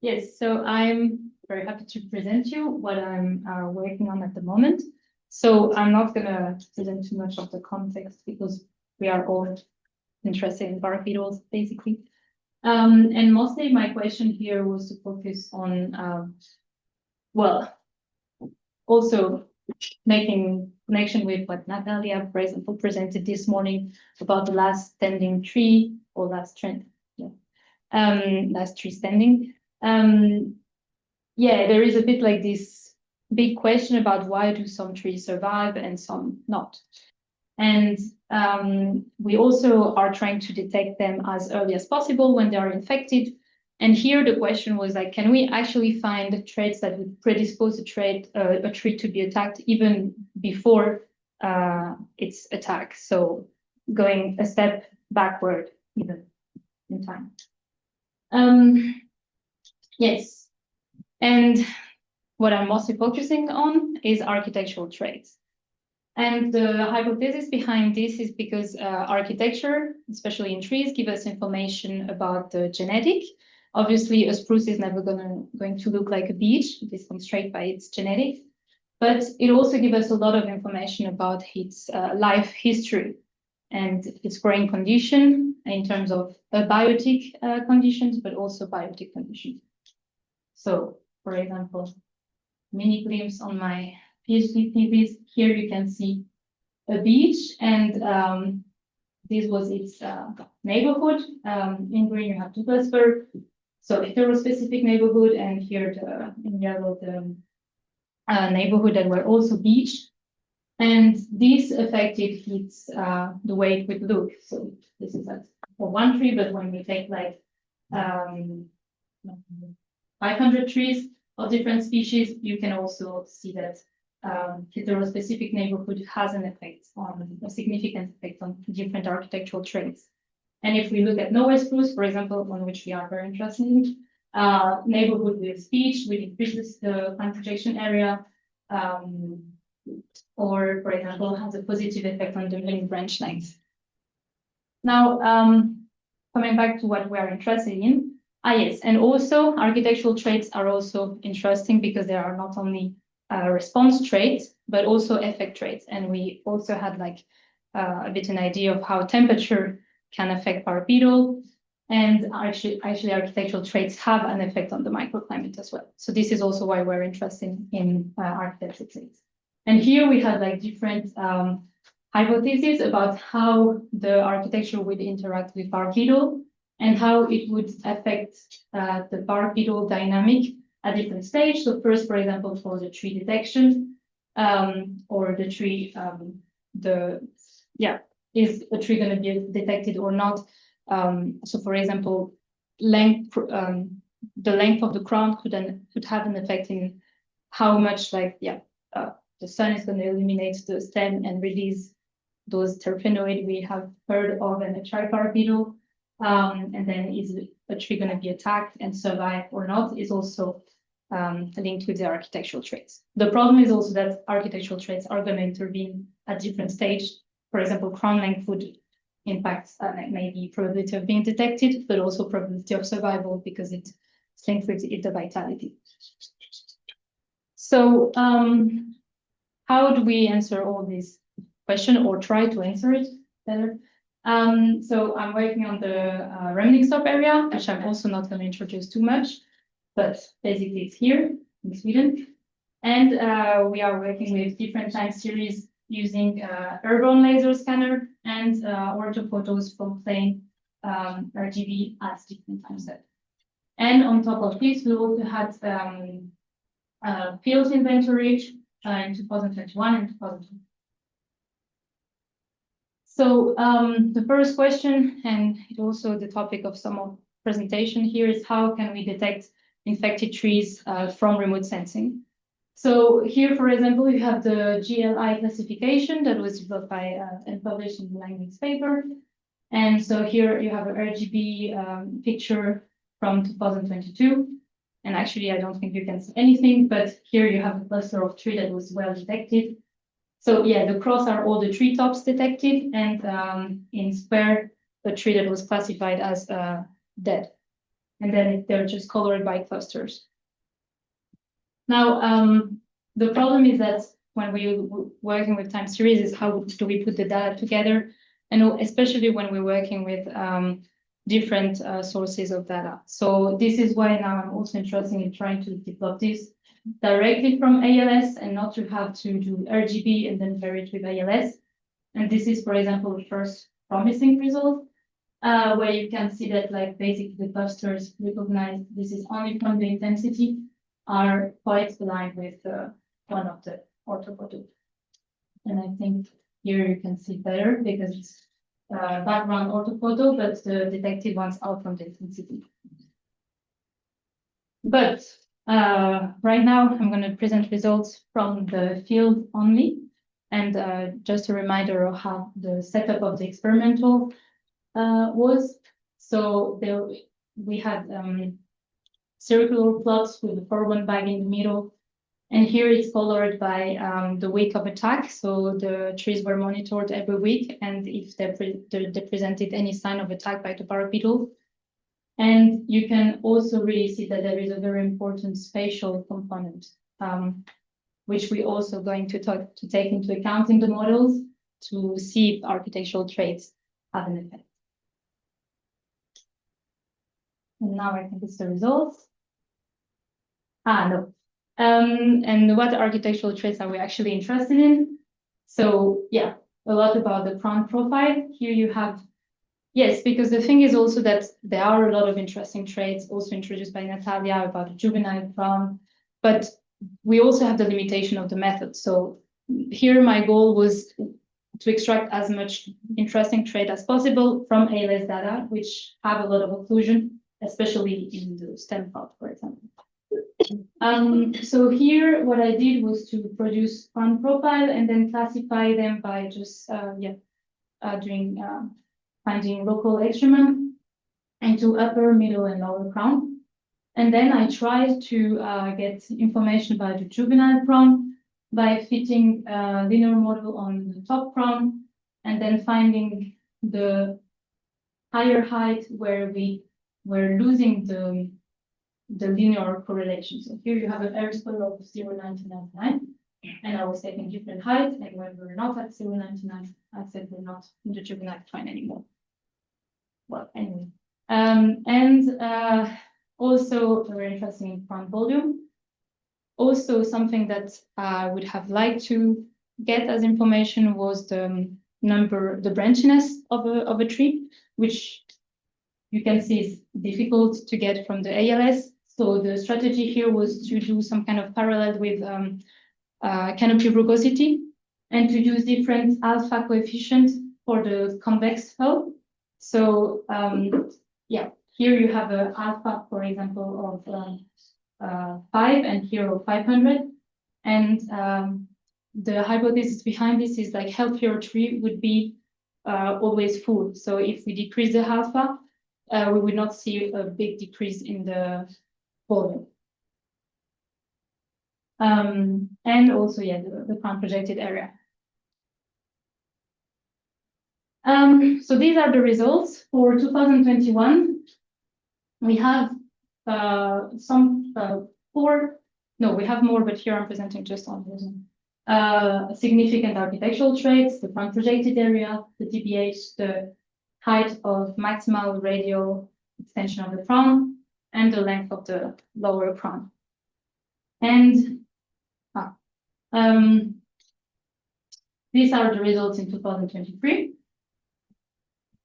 Yes, so I'm very happy to present you what I'm working on at the moment. So I'm not going to present too much of the context because we are all interested in bark beetles, basically. And mostly my question here was to focus on, well, also making connection with what Natalia, for example, presented this morning about the last standing tree or last trend, last tree standing. Yeah, there is a bit like this big question about why do some trees survive and some not. And we also are trying to detect them as early as possible when they are infected. And here the question was like, can we actually find traits that would predispose a tree to be attacked even before its attack? So going a step backward even in time. Yes, and what I'm mostly focusing on is architectural traits. And the hypothesis behind this is because architecture, especially in trees, give us information about the genetic. Obviously, a spruce is never going to look like a beech. This comes straight by its genetics. But it also gives us a lot of information about its life history and its growing condition in terms of abiotic conditions, but also biotic conditions. So, for example, mini glimpse on my PhD thesis. Here you can see a beech, and this was its neighborhood. In green you have Douglasburg, so heterospecific neighborhood, and here in yellow the neighborhood that were also beech. And this affected its the way it would look. So this is for one tree, but when we take like 500 trees of different species, you can also see that heterospecific neighborhood has an effect on a significant effect on different architectural traits. And if we look at Norway spruce, for example, on which we are very interested in, neighborhood with beech will increase the plant projection area, or for example, has a positive effect on the main branch length. Now, coming back to what we are interested in, yes, and also architectural traits are also interesting because they are not only response traits, but also effect traits. And we also had like a bit an idea of how temperature can affect bark beetle. And actually architectural traits have an effect on the microclimate as well. So this is also why we're interested in architectural traits. And here we have like different hypotheses about how the architecture would interact with bark beetle and how it would affect the bark beetle dynamic at different stages. So first, for example, for the tree detection, or the tree, is a tree going to be detected or not? So for example, the length of the crown could have an effect in how much the sun is going to illuminate the stem and release those terpenoids we have heard of in the tribark beetle. And then is a tree going to be attacked and survive or not is also linked with the architectural traits. The problem is also that architectural traits are going to intervene at different stages. For example, crown length would impact maybe probability of being detected, but also probability of survival because it's linked with the vitality. So how do we answer all these questions or try to answer it better? So I'm working on the remnant stop area, which I'm also not going to introduce too much, but basically it's here in Sweden. And we are working with different time series using airborne laser scanner and orthophotos from plain RGB at different time steps. And on top of this, we also had field inventory in 2021 and 2022. So the first question, and it also the topic of some of presentation here, is how can we detect infected trees from remote sensing? So here, for example, you have the GLI classification that was developed by and published in the Langley's paper. And so here you have an RGB picture from 2022. And actually, I don't think you can see anything, but here you have a cluster of tree that was well detected. So yeah, the cross are all the treetops detected, and in square, the tree that was classified as dead. and then they're just colored by clusters. Now, the problem is that when we're working with time series is how do we put the data together, and especially when we're working with different sources of data. So this is why now I'm also interested in trying to develop this directly from ALS and not to have to do RGB and then pair it with ALS. And this is, for example, the first promising result, where you can see that like basically the clusters recognized this is only from the intensity are quite aligned with one of the orthophoto. And I think here you can see better because it's background orthophoto, but the detected ones are from the intensity. But right now I'm going to present results from the field only. And just a reminder of how the setup of the experimental was. So there we had circular plots with the forward bag in the middle. And here it's colored by the week of attack. So the trees were monitored every week, and if they presented any sign of attack by the bark beetle. And you can also really see that there is a very important spatial component, which we also going to take into account in the models to see if architectural traits have an effect. And now I think it's the results. No. And what architectural traits are we actually interested in? So yeah, a lot about the crown profile. Here you have, yes, because the thing is also that there are a lot of interesting traits also introduced by Natalia about the juvenile crown, but we also have the limitation of the method. So here my goal was to extract as much interesting trait as possible from ALS data, which have a lot of occlusion, especially in the stem part, for example. So here what I did was to produce crown profile and then classify them by just doing finding local excrement into upper, middle, and lower crown. And then I tried to get information about the juvenile crown by fitting a linear model on the top crown and then finding the higher height where we were losing the linear correlation. So here you have an error square of 0.1999, and I was taking different heights, and when we're not at 0.99, I said we're not in the juvenile crown anymore. Well, anyway. Also very interesting in crown volume. Also something that I would have liked to get as information was the number, the branchiness of a tree, which you can see is difficult to get from the ALS. So the strategy here was to do some kind of parallel with canopy rugosity and to use different alpha coefficients for the convex hull. So yeah, here you have an alpha, for example, of 5 and here of 500. And the hypothesis behind this is like healthier tree would be always full. So if we decrease the alpha, we would not see a big decrease in the volume. And also, yeah, the crown projected area. So these are the results for 2021. We have we have more, but here I'm presenting just on this. Significant architectural traits, the crown projected area, the DBH, the height of maximal radial extension of the crown, and the length of the lower crown. And these are the results in 2023.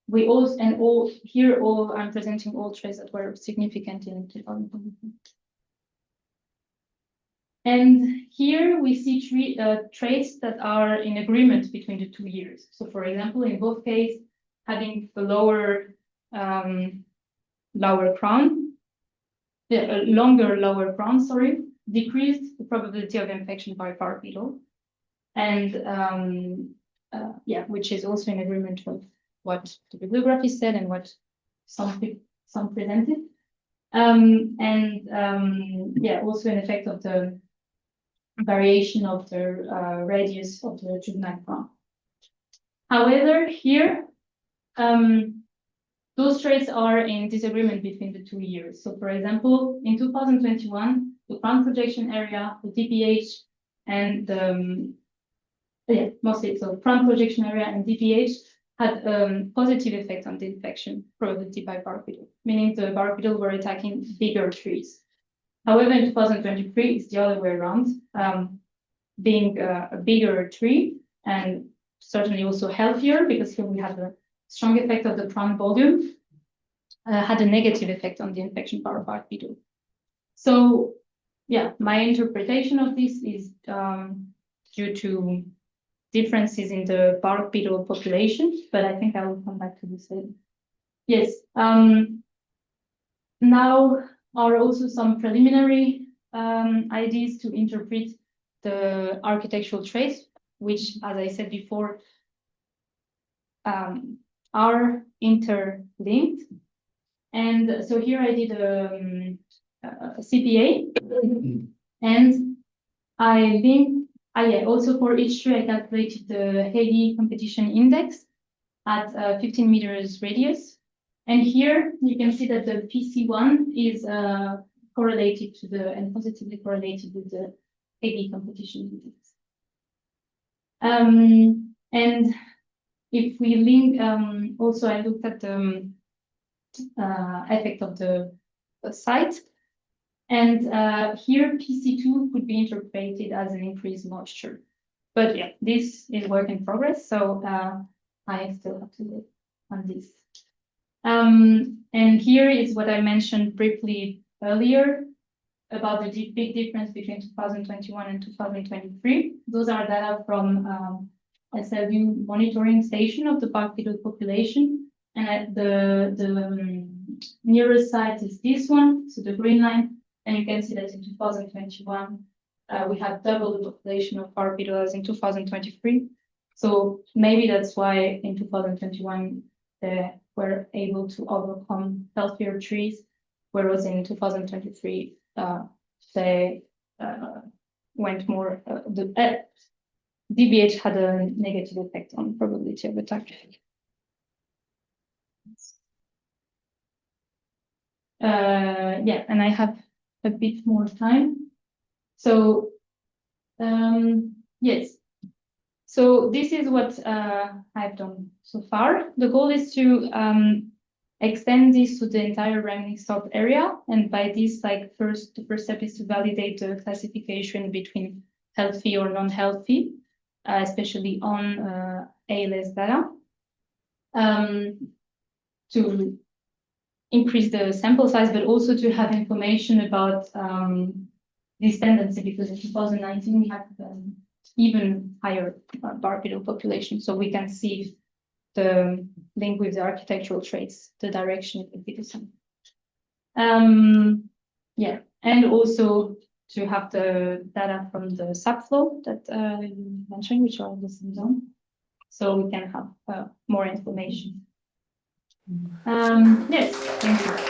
We also, and all here, I'm presenting all traits that were significant in 2023. And here we see traits that are in agreement between the 2 years. So for example, in both cases, having the longer crown, sorry, decreased the probability of infection by bark beetle. And yeah, which is also in agreement with what the bibliography said and what some presented. Yeah, also an effect of the variation of the radius of the juvenile crown. However, here those traits are in disagreement between the 2 years. So for example, in 2021, the ground projection area, the DPH, and mostly so ground projection area and DPH had positive effect on the infection probability by bark beetle, meaning the bark beetle were attacking bigger trees. However, in 2023, it's the other way around, being a bigger tree and certainly also healthier, because here we have a strong effect of the crown volume, had a negative effect on the infection power of bark beetle. So, yeah, my interpretation of this is due to differences in the bark beetle population, but I think I will come back to this later. Yes, now are also some preliminary ideas to interpret the architectural traits, which, as I said before, are interlinked. And so here I did a CPA, and I linked, also for each tree I calculated the Hagee competition index at 15 meters radius. And here you can see that the PC1 is correlated to and positively correlated with the Hagee competition index. And if we link, also I looked at the effect of the site. And here PC2 could be interpreted as an increased moisture. But yeah, this is work in progress, so I still have to work on this. And here is what I mentioned briefly earlier about the big difference between 2021 and 2023. Those are data from SLU monitoring station of the bark beetle population. And at the nearest site is this one, so the green line. And you can see that in 2021, we had double the population of bark beetle as in 2023. So maybe that's why in 2021, they were able to overcome healthier trees, whereas in 2023, they went more, the DBH had a negative effect on probability of attack. Yeah, and I have a bit more time. So, yes. So this is what I've done so far. The goal is to extend this to the entire remaining stop area. And by this, like the first step is to validate the classification between healthy or non-healthy, especially on ALS data, to increase the sample size, but also to have information about this tendency, because in 2019 we had even higher bark beetle population, so we can see the link with the architectural traits, the direction would be the same. Yeah, and also to have the data from the sapflow that you mentioned, which are the same zone, so we can have more information. Yes, thank you.